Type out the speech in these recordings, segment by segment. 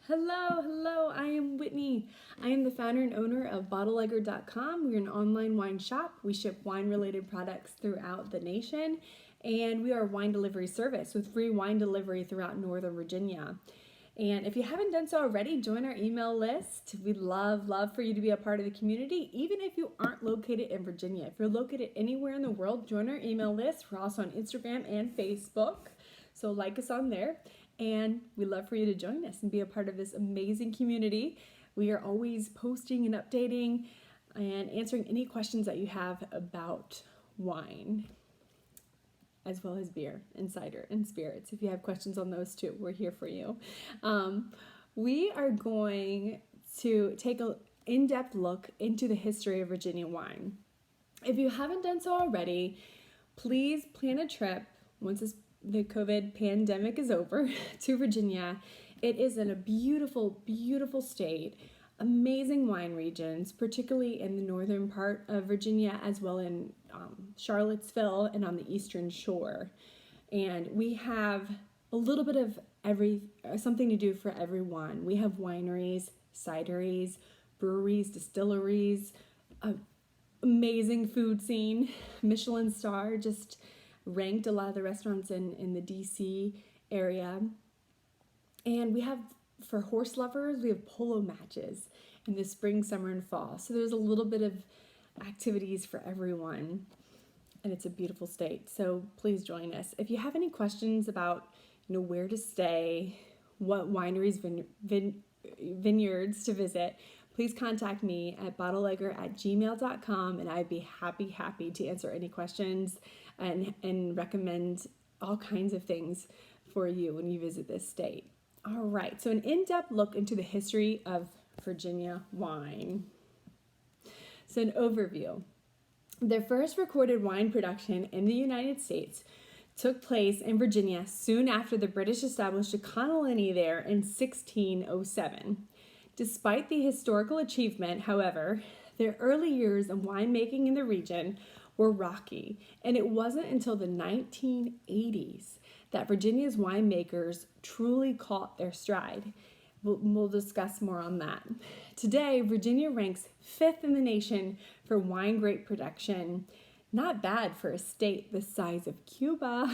Hello, I am Whitney. I am the founder and owner of Bottlelegger.com. We're an online wine shop. We ship wine-related products throughout the nation, and we are a wine delivery service with free wine delivery throughout Northern Virginia. And if you haven't done so already, join our email list. We'd love for you to be a part of the community, even if you aren't located in Virginia. If you're located anywhere in the world, join our email list. We're also on Instagram and Facebook, so like us on there. And we'd love for you to join us and be a part of this amazing community. We are always posting and updating and answering any questions that you have about wine, as well as beer and cider and spirits. If you have questions on those too, we're here for you. We are going to take an in-depth look into the history of Virginia wine. If you haven't done so already, please plan a trip once the COVID pandemic is over to Virginia. It is in a beautiful, beautiful state, amazing wine regions, particularly in the northern part of Virginia, as well in Charlottesville and on the eastern shore. And we have a little bit of something to do for everyone. We have wineries, cideries, breweries, distilleries, amazing food scene, Michelin star, just ranked a lot of the restaurants in the DC area. And we have, for horse lovers, we have polo matches in the spring, summer, and fall. So there's a little bit of activities for everyone, and it's a beautiful state. So please join us. If you have any questions about, where to stay, what wineries, vineyards to visit, please contact me at bottlelegger@gmail.com, and I'd be happy to answer any questions and recommend all kinds of things for you when you visit this state. All right, so an in-depth look into the history of Virginia wine. So an overview. The first recorded wine production in the United States took place in Virginia soon after the British established a colony there in 1607. Despite the historical achievement, however, the early years of winemaking in the region were rocky, and it wasn't until the 1980s that Virginia's winemakers truly caught their stride. We'll discuss more on that. Today, Virginia ranks 5th in the nation for wine grape production. Not bad for a state the size of Cuba.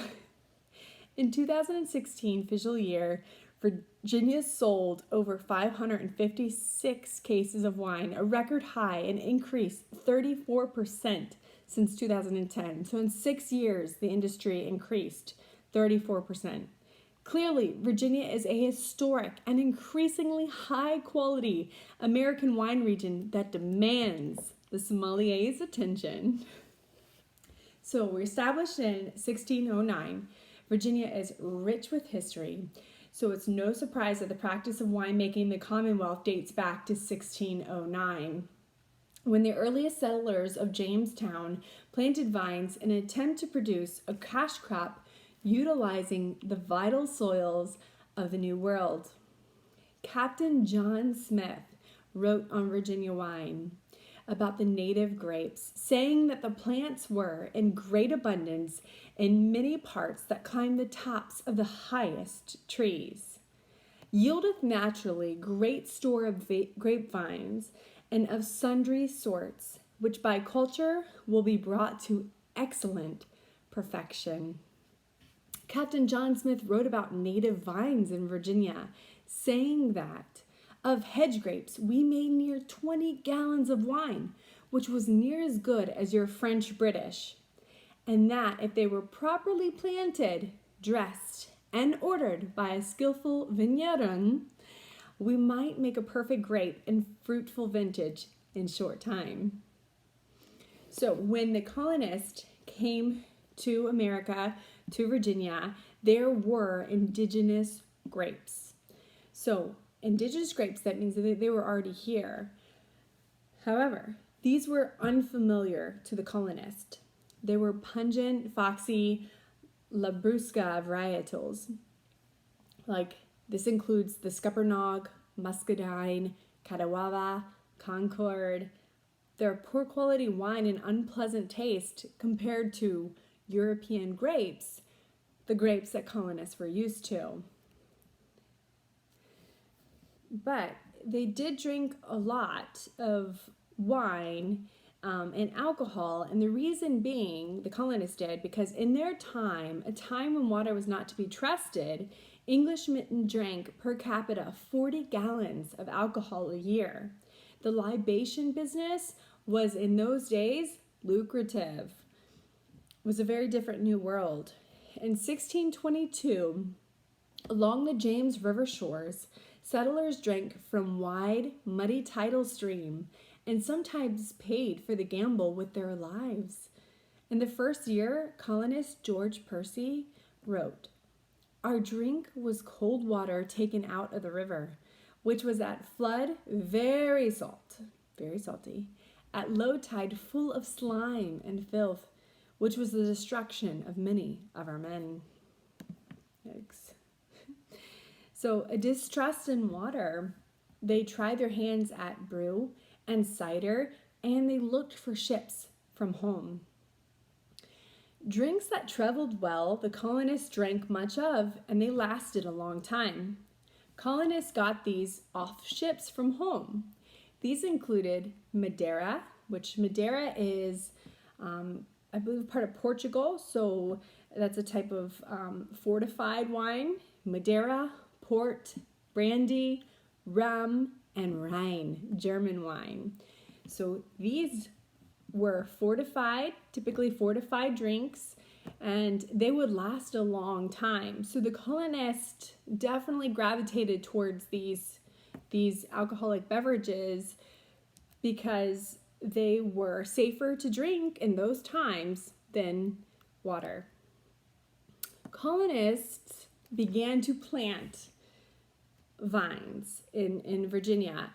In 2016 official year, Virginia sold over 556 cases of wine, a record high, and increased 34% since 2010. So in 6 years, the industry increased 34%. Clearly, Virginia is a historic and increasingly high-quality American wine region that demands the sommelier's attention. So we're established in 1609. Virginia is rich with history. So it's no surprise that the practice of winemaking in the Commonwealth dates back to 1609, when the earliest settlers of Jamestown planted vines in an attempt to produce a cash crop utilizing the vital soils of the New World. Captain John Smith wrote on Virginia wine about the native grapes, saying that the plants were in great abundance in many parts that climbed the tops of the highest trees, yieldeth naturally great store of grapevines and of sundry sorts, which by culture will be brought to excellent perfection. Captain John Smith wrote about native vines in Virginia, saying that of hedge grapes, we made near 20 gallons of wine, which was near as good as your French British, and that if they were properly planted, dressed, and ordered by a skillful vigneron, we might make a perfect grape and fruitful vintage in short time. So when the colonists came to America, to Virginia, there were indigenous grapes. So indigenous grapes, that means that they were already here. However, these were unfamiliar to the colonist. They were pungent, foxy, Labrusca varietals. Like, this includes the Scuppernong, Muscadine, Catawba, Concord. They're poor quality wine and unpleasant taste compared to European grapes, the grapes that colonists were used to. but they did drink a lot of wine and alcohol, and the reason being, the colonists did, because in their time, a time when water was not to be trusted, Englishmen drank per capita 40 gallons of alcohol a year. The libation business was in those days lucrative. It was a very different new world. In 1622, along the James River shores, settlers drank from wide, muddy tidal stream and sometimes paid for the gamble with their lives. In the first year, colonist George Percy wrote, "Our drink was cold water taken out of the river, which was at flood very salty, at low tide full of slime and filth, which was the destruction of many of our men." Yikes. So a distrust in water, they tried their hands at brew and cider, and they looked for ships from home. Drinks that traveled well, the colonists drank much of, and they lasted a long time. Colonists got these off ships from home. These included Madeira, which Madeira is, I believe, part of Portugal, so that's a type of fortified wine. Madeira, port, brandy, rum, and Rhine, German wine. So these were typically fortified drinks, and they would last a long time. So the colonists definitely gravitated towards these alcoholic beverages because they were safer to drink in those times than water. Colonists began to plant vines in Virginia,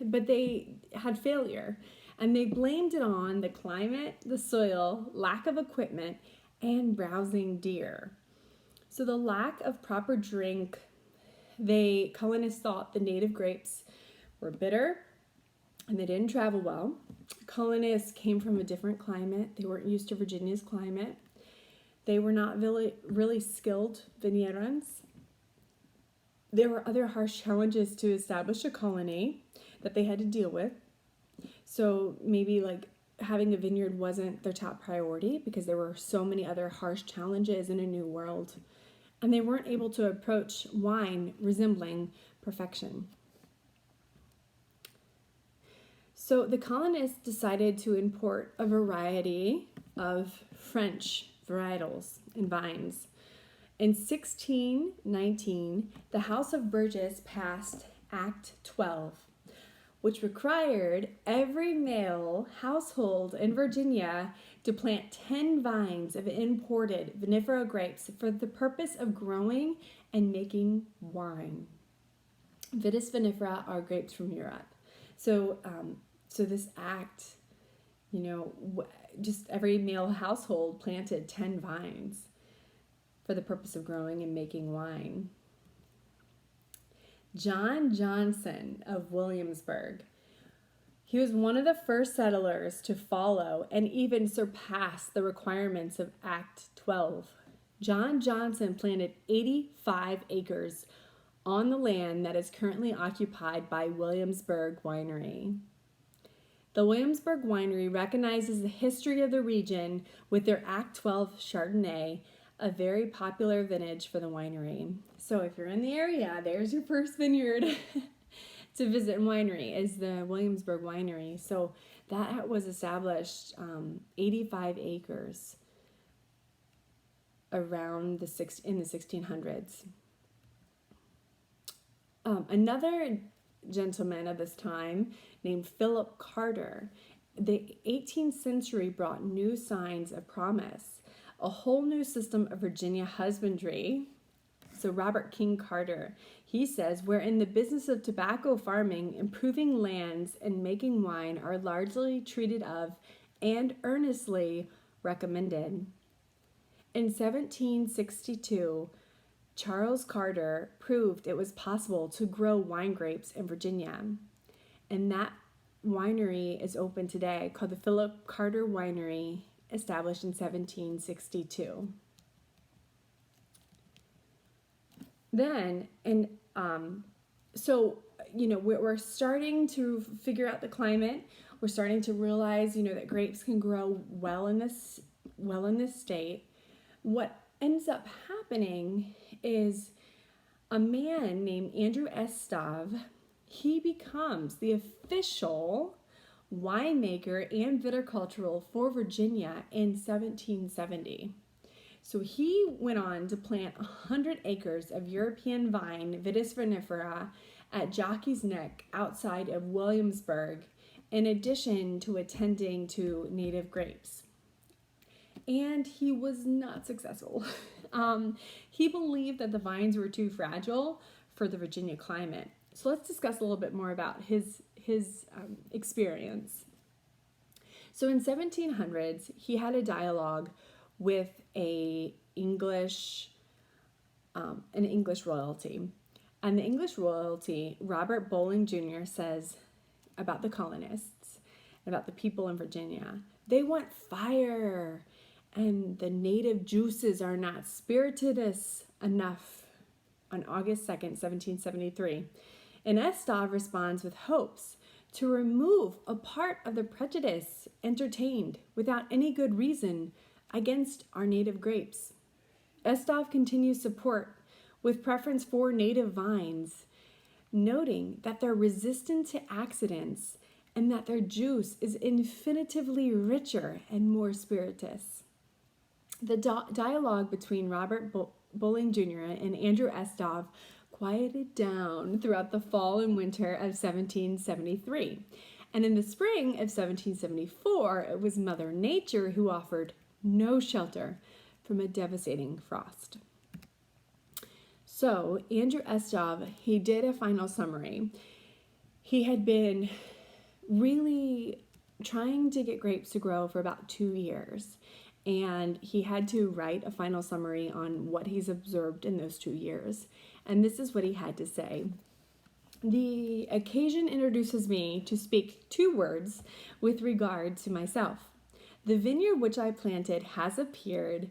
but they had failure, and they blamed it on the climate, the soil, lack of equipment, and browsing deer. So the lack of proper drink, colonists thought the native grapes were bitter and they didn't travel well. Colonists came from a different climate. They weren't used to Virginia's climate. They were not really skilled vignerons. There were other harsh challenges to establish a colony that they had to deal with. So maybe like having a vineyard wasn't their top priority because there were so many other harsh challenges in a new world. And they weren't able to approach wine resembling perfection. So the colonists decided to import a variety of French varietals and vines. In 1619, the House of Burgess passed Act 12, which required every male household in Virginia to plant 10 vines of imported vinifera grapes for the purpose of growing and making wine. Vitis vinifera are grapes from Europe. So this act, just every male household planted 10 vines for the purpose of growing and making wine. John Johnson of Williamsburg, he was one of the first settlers to follow and even surpass the requirements of Act 12. John Johnson planted 85 acres on the land that is currently occupied by Williamsburg Winery. The Williamsburg Winery recognizes the history of the region with their Act 12 Chardonnay, a very popular vintage for the winery. So if you're in the area, there's your first vineyard to visit winery, is the Williamsburg Winery. So that was established 85 acres around in the 1600s. Another gentleman of this time named Philip Carter, the 18th century brought new signs of promise, a whole new system of Virginia husbandry. So Robert King Carter, he says, where in the business of tobacco farming, improving lands, and making wine are largely treated of and earnestly recommended. In 1762, Charles Carter proved it was possible to grow wine grapes in Virginia. And that winery is open today, called the Philip Carter Winery, established in 1762. Then in So, we're starting to figure out the climate. We're starting to realize, that grapes can grow well in this state. What ends up happening is a man named Andrew Estov, he becomes the official winemaker and viticultural for Virginia in 1770. So he went on to plant 100 acres of European vine Vitis vinifera at Jockey's Neck outside of Williamsburg, in addition to attending to native grapes. And he was not successful. He believed that the vines were too fragile for the Virginia climate. So let's discuss a little bit more about his experience. So in 1700s, he had a dialogue with an English royalty. And the English royalty, Robert Bowling Jr., says about the colonists, about the people in Virginia, they want fire, and the native juices are not spirituous enough, on August 2nd, 1773. And Estov responds with hopes to remove a part of the prejudice entertained without any good reason against our native grapes. Estov continues support with preference for native vines, noting that they're resistant to accidents and that their juice is infinitively richer and more spirituous. The dialogue between Robert Bowling Jr. and Andrew Estov quieted down throughout the fall and winter of 1773. And in the spring of 1774, it was Mother Nature who offered no shelter from a devastating frost. So Andrew Estov, he did a final summary. He had been really trying to get grapes to grow for about 2 years. And he had to write a final summary on what he's observed in those 2 years. And this is what he had to say. The occasion introduces me to speak 2 words with regard to myself. The vineyard which I planted has appeared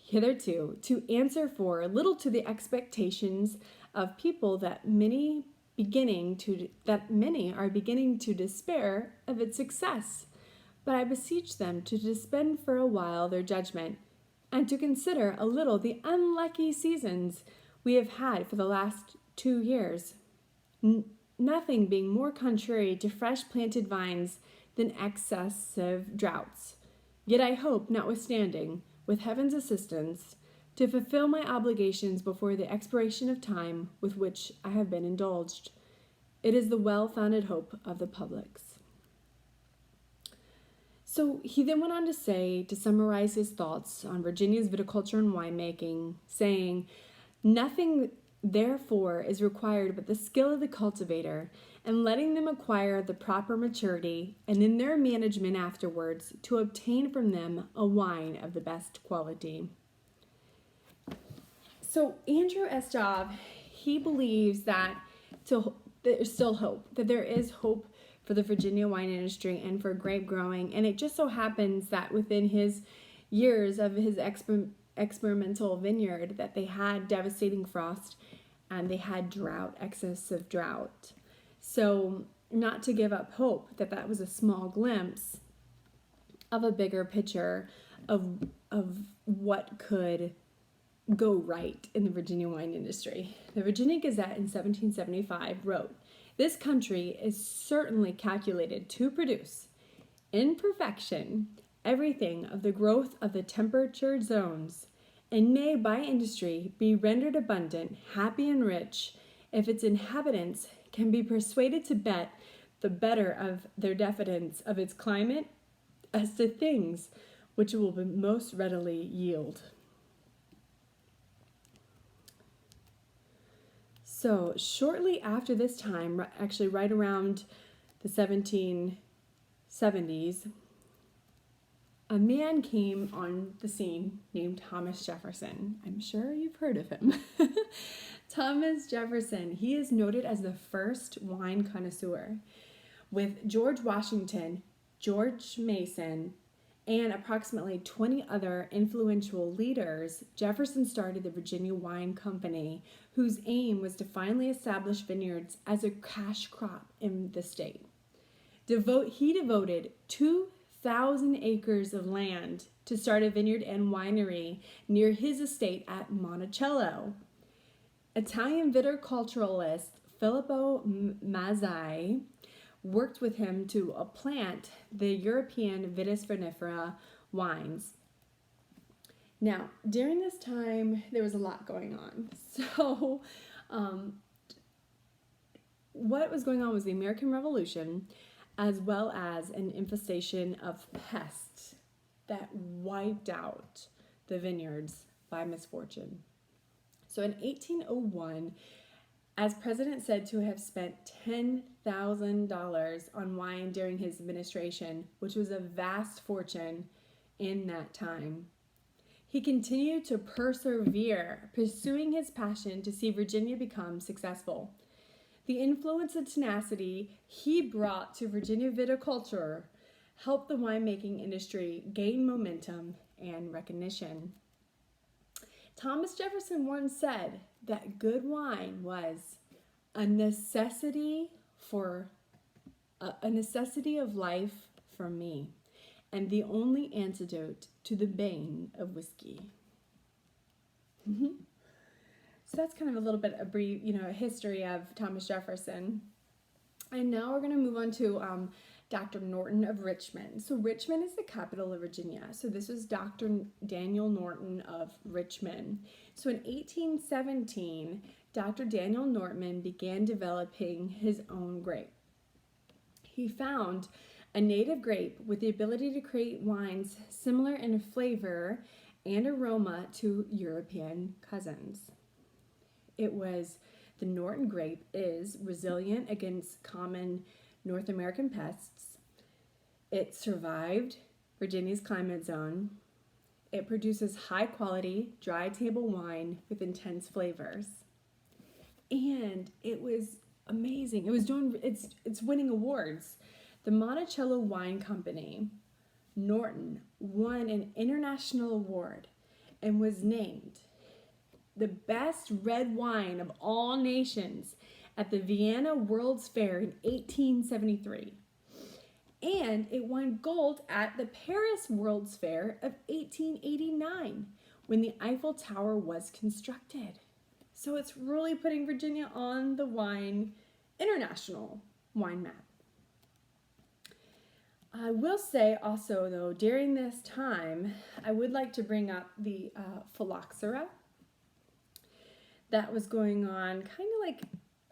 hitherto to answer for little to the expectations of people that many are beginning to despair of its success. But I beseech them to suspend for a while their judgment, and to consider a little the unlucky seasons we have had for the last 2 years, nothing being more contrary to fresh planted vines than excessive droughts. Yet I hope, notwithstanding, with heaven's assistance, to fulfill my obligations before the expiration of time with which I have been indulged. It is the well-founded hope of the publics. So he then went on to say, to summarize his thoughts on Virginia's viticulture and winemaking, saying, nothing therefore is required but the skill of the cultivator, and letting them acquire the proper maturity, and in their management afterwards to obtain from them a wine of the best quality. So Andrew Estov, he believes that there's still hope, that there is hope for the Virginia wine industry and for grape growing. And it just so happens that within his years of his experimental vineyard, that they had devastating frost and they had excessive drought. So not to give up hope, that was a small glimpse of a bigger picture of what could go right in the Virginia wine industry. The Virginia Gazette in 1775 wrote, "This country is certainly calculated to produce, in perfection, everything of the growth of the temperature zones, and may by industry be rendered abundant, happy, and rich, if its inhabitants can be persuaded to bet the better of their diffidence of its climate as to things which it will most readily yield." So shortly after this time, actually right around the 1770s, a man came on the scene named Thomas Jefferson. I'm sure you've heard of him. Thomas Jefferson, he is noted as the first wine connoisseur, with George Washington, George Mason, and approximately 20 other influential leaders, Jefferson started the Virginia Wine Company, whose aim was to finally establish vineyards as a cash crop in the state. He devoted 2,000 acres of land to start a vineyard and winery near his estate at Monticello. Italian viticulturalist Filippo Mazzei worked with him to plant the European Vitis vinifera wines. Now, during this time, there was a lot going on. So, what was going on was the American Revolution, as well as an infestation of pests that wiped out the vineyards by misfortune. So in 1801, as president said to have spent $10,000 on wine during his administration, which was a vast fortune in that time. He continued to persevere, pursuing his passion to see Virginia become successful. The influence and tenacity he brought to Virginia viticulture helped the winemaking industry gain momentum and recognition. Thomas Jefferson once said that good wine was a necessity of life for me, and the only antidote to the bane of whiskey. So that's kind of a little bit of brief, history of Thomas Jefferson. And now we're going to move on to Dr. Norton of Richmond. So Richmond is the capital of Virginia. So this was Dr. Daniel Norton of Richmond. So in 1817, Dr. Daniel Norton began developing his own grape. He found a native grape with the ability to create wines similar in flavor and aroma to European cousins. The Norton grape is resilient against common North American pests. It survived Virginia's climate zone. It produces high quality, dry table wine with intense flavors. And it was amazing. It's winning awards. The Monticello Wine Company, Norton, won an international award and was named the best red wine of all nations at the Vienna World's Fair in 1873. And it won gold at the Paris World's Fair of 1889 when the Eiffel Tower was constructed. So it's really putting Virginia on the international wine map. I will say also, though, during this time, I would like to bring up the phylloxera that was going on kind of like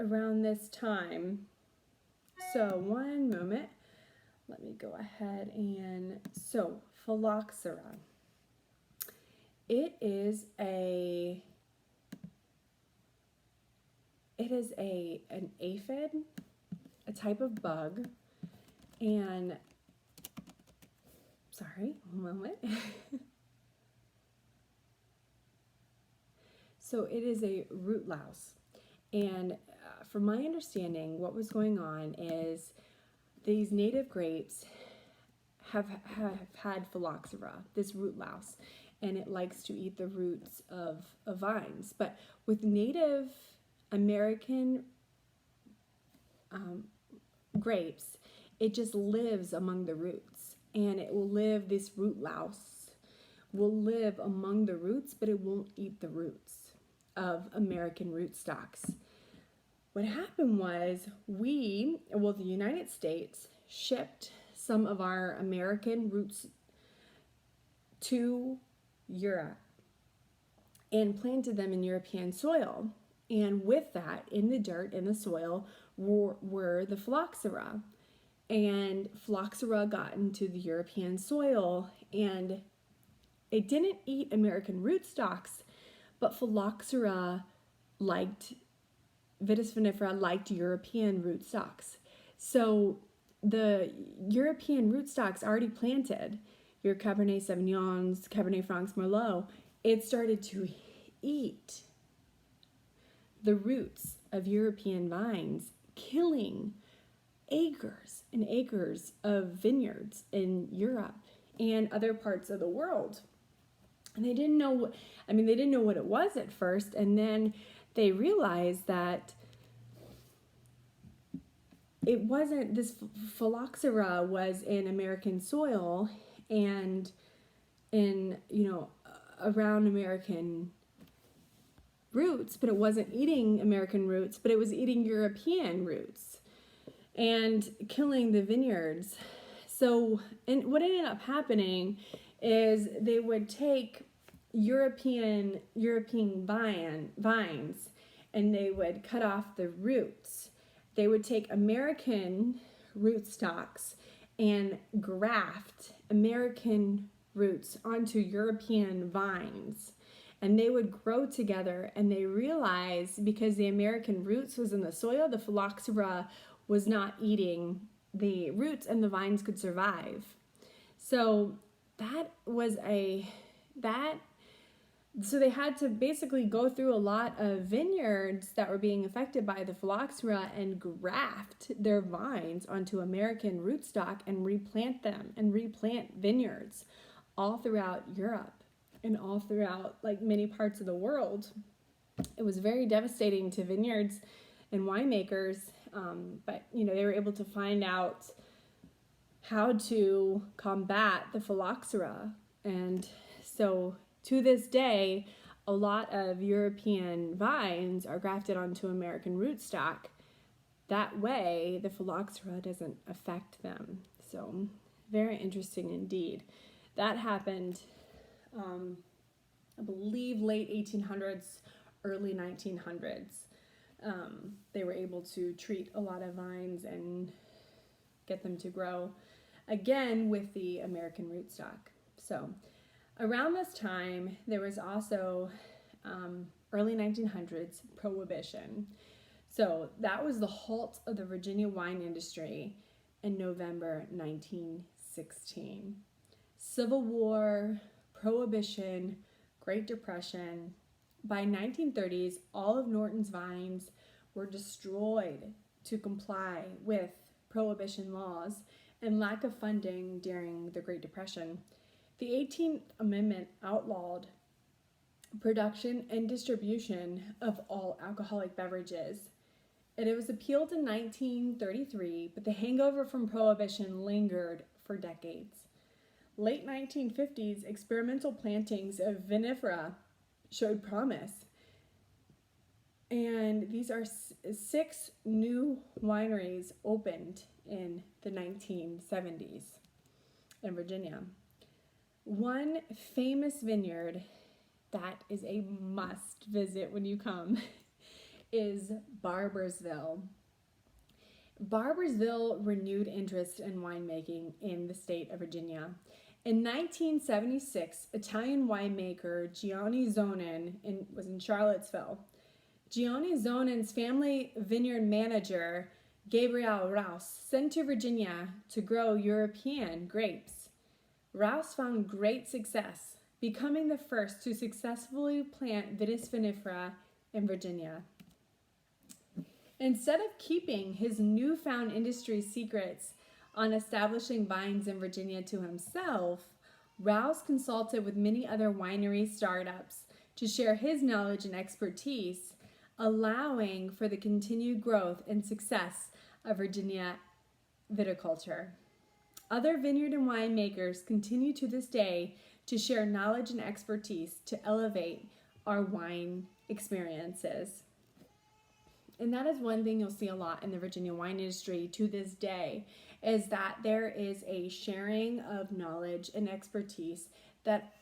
around this time. So one moment, let me go ahead phylloxera. It is an aphid, a type of bug, and sorry, one moment. So it is a root louse, and from my understanding, what was going on is these native grapes have had phylloxera, this root louse, and it likes to eat the roots of vines. But with Native American grapes, it just lives among the roots, and this root louse will live among the roots, but it won't eat the roots of American rootstocks. What happened was the United States shipped some of our American roots to Europe and planted them in European soil. And with that, in the dirt, in the soil, were the phylloxera. And phylloxera got into the European soil, and it didn't eat American rootstocks, but phylloxera Vitis vinifera liked European rootstocks. So the European rootstocks already planted, your Cabernet Sauvignons, Cabernet Francs, Merlot, it started to eat the roots of European vines, killing acres and acres of vineyards in Europe and other parts of the world. And they didn't know, they didn't know what it was at first, and then they realized that it wasn't, this phylloxera was in American soil and in, around American roots, but it wasn't eating American roots, but it was eating European roots and killing the vineyards. So, and what ended up happening is they would take European vines and they would cut off the roots. They would take American rootstocks and graft American roots onto European vines. And they would grow together, and they realized because the American roots was in the soil, the phylloxera was not eating the roots and the vines could survive. So so they had to basically go through a lot of vineyards that were being affected by the phylloxera and graft their vines onto American rootstock and replant them and replant vineyards all throughout Europe and all throughout many parts of the world. It was very devastating to vineyards and winemakers, but they were able to find out how to combat the phylloxera. And so to this day, a lot of European vines are grafted onto American rootstock. That way, the phylloxera doesn't affect them. So very interesting indeed. That happened, I believe, late 1800s, early 1900s. They were able to treat a lot of vines and get them to grow again with the American rootstock. So around this time, there was also early 1900s prohibition. So that was the halt of the Virginia wine industry in November 1916. Civil War, prohibition, Great Depression. By 1930s, all of Norton's vines were destroyed to comply with prohibition laws and lack of funding during the Great Depression. The 18th Amendment outlawed production and distribution of all alcoholic beverages. And it was appealed in 1933, but the hangover from prohibition lingered for decades. Late 1950s, experimental plantings of vinifera showed promise. And these are 6 new wineries opened in the 1970s in Virginia. One famous vineyard that is a must visit when you come is Barboursville. Barboursville renewed interest in winemaking in the state of Virginia. In 1976, Italian winemaker Gianni Zonin was in Charlottesville. Gianni Zonin's family vineyard manager, Gabriel Rouse, sent to Virginia to grow European grapes. Rouse found great success, becoming the first to successfully plant Vitis vinifera in Virginia. Instead of keeping his newfound industry secrets on establishing vines in Virginia to himself, Rouse consulted with many other winery startups to share his knowledge and expertise, allowing for the continued growth and success of Virginia viticulture. Other vineyard and winemakers continue to this day to share knowledge and expertise to elevate our wine experiences. And that is one thing you'll see a lot in the Virginia wine industry to this day, is that there is a sharing of knowledge and expertise that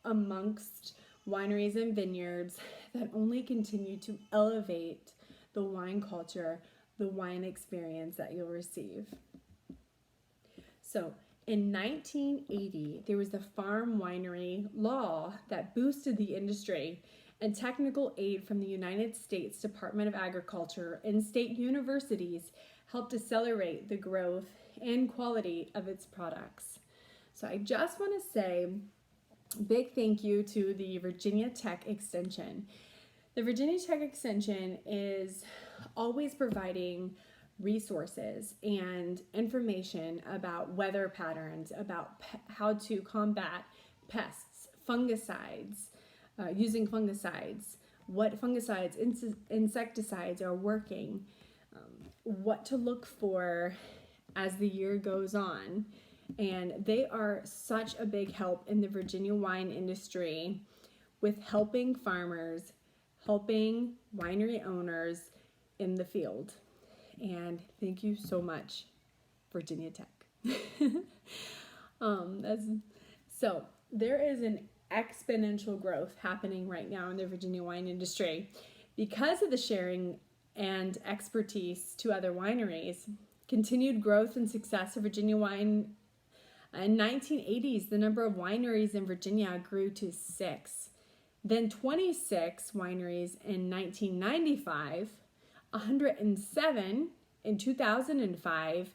amongst wineries and vineyards that only continue to elevate the wine culture, the wine experience that you'll receive. So in 1980, there was the farm winery law that boosted the industry, and technical aid from the United States Department of Agriculture and state universities helped accelerate the growth and quality of its products. So I just want to say big thank you to the Virginia Tech Extension. The Virginia Tech Extension is always providing resources and information about weather patterns, about how to combat pests, fungicides, using fungicides, what fungicides, insecticides are working, what to look for as the year goes on. And they are such a big help in the Virginia wine industry with helping farmers, helping winery owners in the field. And thank you so much, Virginia Tech. So there is an exponential growth happening right now in the Virginia wine industry because of the sharing and expertise to other wineries. Continued growth and success of Virginia wine. In 1980s, the number of wineries in Virginia grew to 6. Then 26 wineries in 1995, 107 in 2005,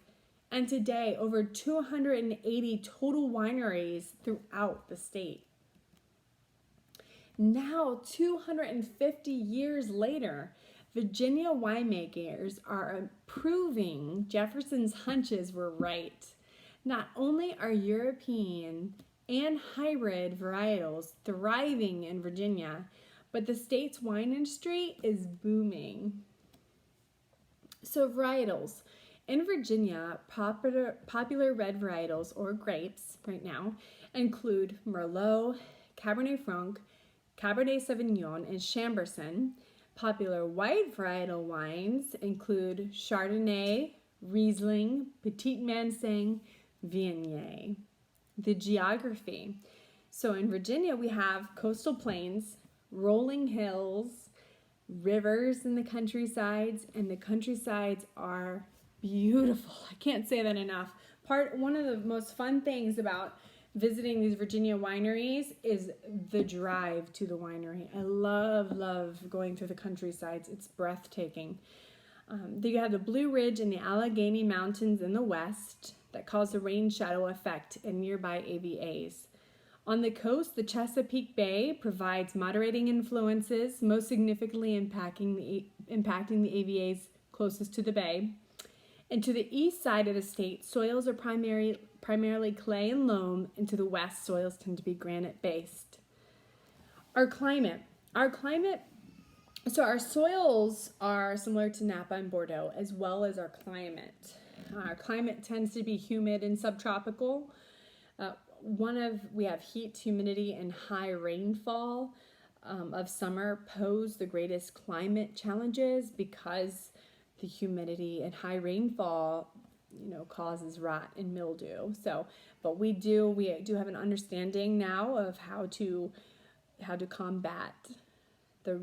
and today over 280 total wineries throughout the state. Now, 250 years later, Virginia winemakers are proving Jefferson's hunches were right. Not only are European and hybrid varietals thriving in Virginia, but the state's wine industry is booming. So varietals. In Virginia, popular red varietals or grapes right now include Merlot, Cabernet Franc, Cabernet Sauvignon, and Chambourcin. Popular white varietal wines include Chardonnay, Riesling, Petit Manseng, Viognier. The geography. So in Virginia, we have coastal plains, rolling hills, rivers in the countrysides, and the countrysides are beautiful. I can't say that enough. One of the most fun things about visiting these Virginia wineries is the drive to the winery. I love going through the countrysides. It's breathtaking. You have the Blue Ridge and the Allegheny Mountains in the west that cause a rain shadow effect in nearby AVAs. On the coast, the Chesapeake Bay provides moderating influences, most significantly impacting the AVAs closest to the bay. And to the east side of the state, soils are primarily clay and loam, and to the west, soils tend to be granite-based. Our climate. So our soils are similar to Napa and Bordeaux, as well as our climate. Our climate tends to be humid and subtropical. We have heat, humidity, and high rainfall of summer pose the greatest climate challenges because the humidity and high rainfall, causes rot and mildew. But we do have an understanding now of how to combat the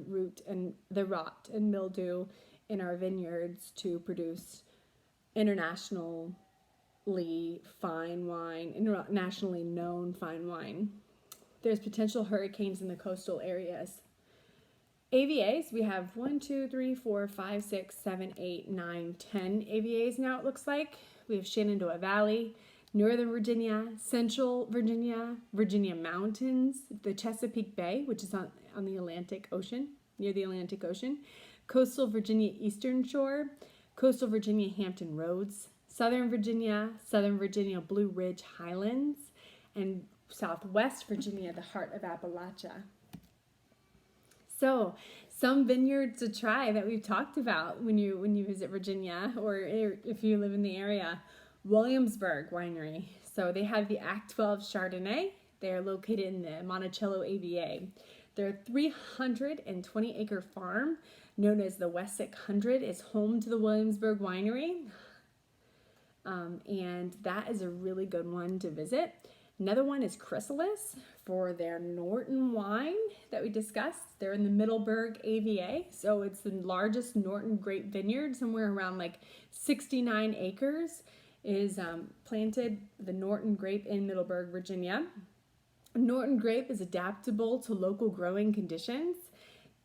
rot and mildew in our vineyards to produce internationally fine wine, internationally known fine wine. There's potential hurricanes in the coastal areas. AVAs, we have 1, 2, 3, 4, 5, 6, 7, 8, 9, 10 AVAs now it looks like. We have Shenandoah Valley, Northern Virginia, Central Virginia, Virginia Mountains, the Chesapeake Bay, which is on the Atlantic Ocean, near the Atlantic Ocean, Coastal Virginia Eastern Shore, Coastal Virginia Hampton Roads, Southern Virginia Blue Ridge Highlands, and Southwest Virginia, the heart of Appalachia. So, some vineyards to try that we've talked about when you visit Virginia or if you live in the area. Williamsburg Winery. So they have the Act 12 Chardonnay. They're located in the Monticello AVA. Their 320-acre farm, known as the Wessex 100, is home to the Williamsburg Winery. And that is a really good one to visit. Another one is Chrysalis for their Norton wine that we discussed. They're in the Middleburg AVA, so it's the largest Norton grape vineyard, somewhere around 69 acres is planted the Norton grape in Middleburg, Virginia. Norton grape is adaptable to local growing conditions,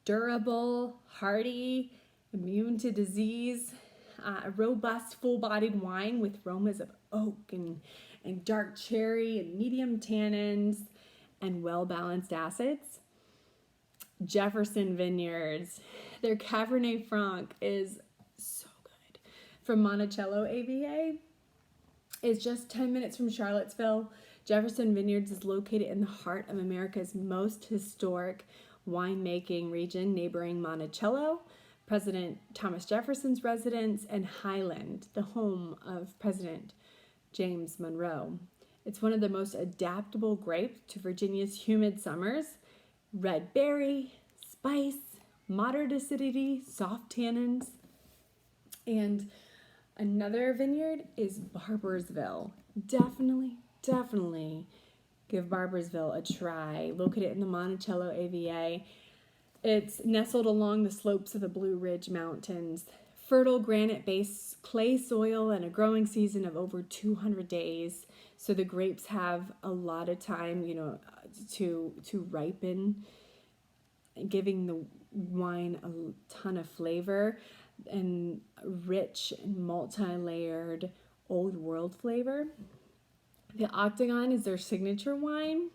durable, hardy, immune to disease, a robust, full-bodied wine with aromas of oak and dark cherry and medium tannins and well-balanced acids. Jefferson Vineyards, their Cabernet Franc is so good. from Monticello AVA. It's just 10 minutes from Charlottesville. Jefferson Vineyards is located in the heart of America's most historic winemaking region, neighboring Monticello, President Thomas Jefferson's residence, and Highland, the home of President James Monroe. It's one of the most adaptable grapes to Virginia's humid summers. Red berry, spice, moderate acidity, soft tannins. And another vineyard is Barboursville. Definitely give Barboursville a try. Located in the Monticello AVA. It's nestled along the slopes of the Blue Ridge Mountains. Fertile granite-based clay soil and a growing season of over 200 days. So the grapes have a lot of time, to ripen, giving the wine a ton of flavor and rich and multi-layered old world flavor. The Octagon is their signature wine,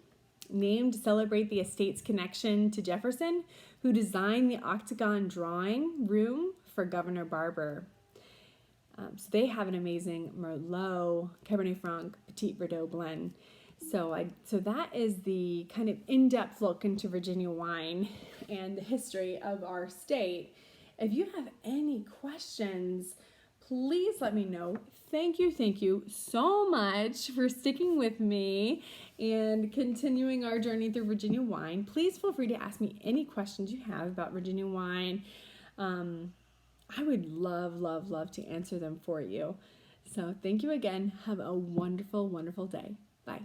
named to celebrate the estate's connection to Jefferson, who designed the Octagon drawing room for Governor Barbour. So they have an amazing Merlot, Cabernet Franc, Petit Verdot blend. So that is the kind of in-depth look into Virginia wine and the history of our state. If you have any questions, please let me know. Thank you so much for sticking with me and continuing our journey through Virginia wine. Please feel free to ask me any questions you have about Virginia wine. I would love to answer them for you. So thank you again. Have a wonderful day. Bye.